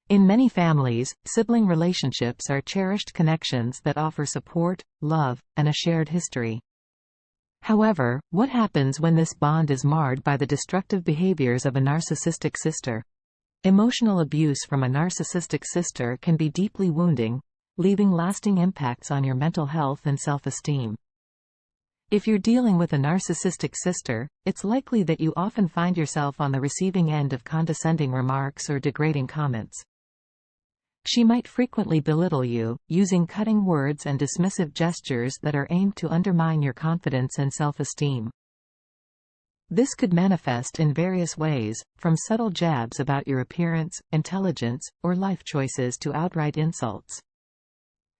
In many families, sibling relationships are cherished connections that offer support, love, and a shared history. However, what happens when this bond is marred by the destructive behaviors of a narcissistic sister? Emotional abuse from a narcissistic sister can be deeply wounding, leaving lasting impacts on your mental health and self-esteem. If you're dealing with a narcissistic sister, it's likely that you often find yourself on the receiving end of condescending remarks or degrading comments. She might frequently belittle you, using cutting words and dismissive gestures that are aimed to undermine your confidence and self-esteem. This could manifest in various ways, from subtle jabs about your appearance, intelligence, or life choices to outright insults.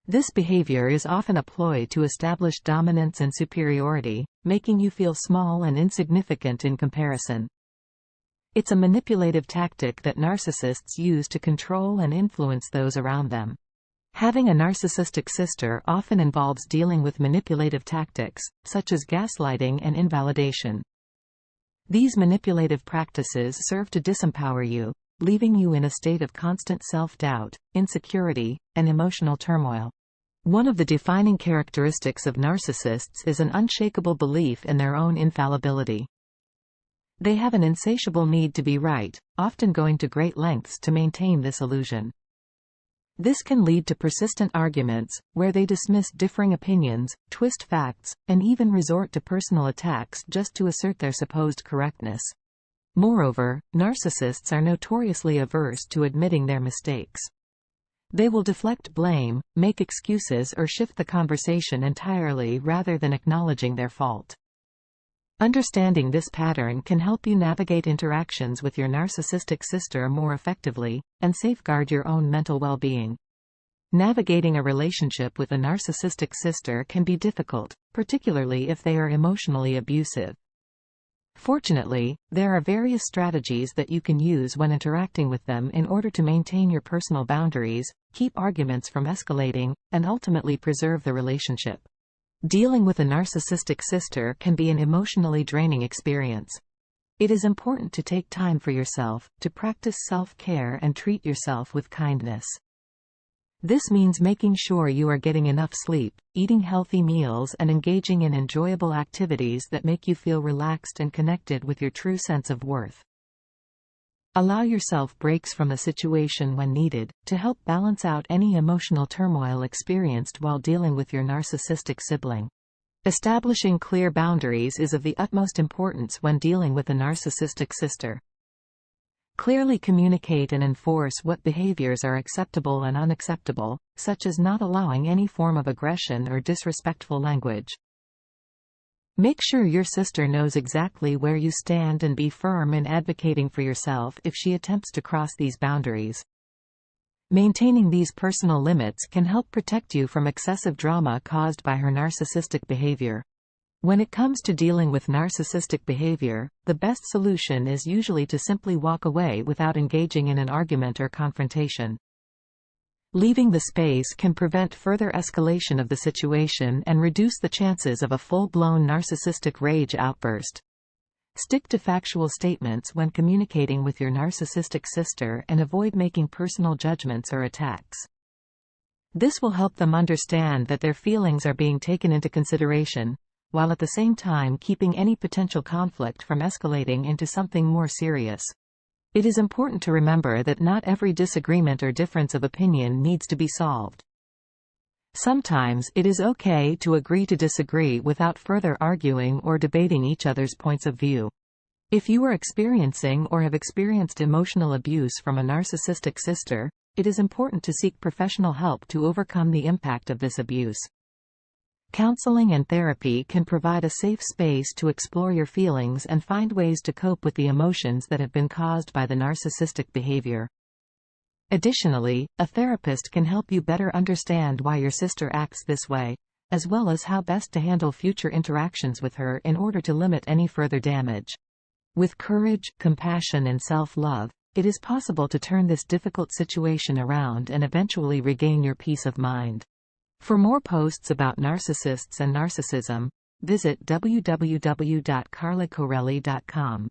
This behavior is often a ploy to establish dominance and superiority, making you feel small and insignificant in comparison. It's a manipulative tactic that narcissists use to control and influence those around them. Having a narcissistic sister often involves dealing with manipulative tactics, such as gaslighting and invalidation. These manipulative practices serve to disempower you, leaving you in a state of constant self-doubt, insecurity, and emotional turmoil. One of the defining characteristics of narcissists is an unshakable belief in their own infallibility. They have an insatiable need to be right, often going to great lengths to maintain this illusion. This can lead to persistent arguments, where they dismiss differing opinions, twist facts, and even resort to personal attacks just to assert their supposed correctness. Moreover, narcissists are notoriously averse to admitting their mistakes. They will deflect blame, make excuses, or shift the conversation entirely rather than acknowledging their fault. Understanding this pattern can help you navigate interactions with your narcissistic sister more effectively, and safeguard your own mental well-being. Navigating a relationship with a narcissistic sister can be difficult, particularly if they are emotionally abusive. Fortunately, there are various strategies that you can use when interacting with them in order to maintain your personal boundaries, keep arguments from escalating, and ultimately preserve the relationship. Dealing with a narcissistic sister can be an emotionally draining experience. It is important to take time for yourself, to practice self-care and treat yourself with kindness. This means making sure you are getting enough sleep, eating healthy meals, and engaging in enjoyable activities that make you feel relaxed and connected with your true sense of worth. Allow yourself breaks from the situation when needed, to help balance out any emotional turmoil experienced while dealing with your narcissistic sibling. Establishing clear boundaries is of the utmost importance when dealing with a narcissistic sister. Clearly communicate and enforce what behaviors are acceptable and unacceptable, such as not allowing any form of aggression or disrespectful language. Make sure your sister knows exactly where you stand and be firm in advocating for yourself if she attempts to cross these boundaries. Maintaining these personal limits can help protect you from excessive drama caused by her narcissistic behavior. When it comes to dealing with narcissistic behavior, the best solution is usually to simply walk away without engaging in an argument or confrontation. Leaving the space can prevent further escalation of the situation and reduce the chances of a full-blown narcissistic rage outburst. Stick to factual statements when communicating with your narcissistic sister and avoid making personal judgments or attacks. This will help them understand that their feelings are being taken into consideration, while at the same time keeping any potential conflict from escalating into something more serious. It is important to remember that not every disagreement or difference of opinion needs to be solved. Sometimes it is okay to agree to disagree without further arguing or debating each other's points of view. If you are experiencing or have experienced emotional abuse from a narcissistic sister, it is important to seek professional help to overcome the impact of this abuse. Counseling and therapy can provide a safe space to explore your feelings and find ways to cope with the emotions that have been caused by the narcissistic behavior. Additionally, a therapist can help you better understand why your sister acts this way, as well as how best to handle future interactions with her in order to limit any further damage. With courage, compassion, and self-love, it is possible to turn this difficult situation around and eventually regain your peace of mind. For more posts about narcissists and narcissism, visit www.carlacorelli.com.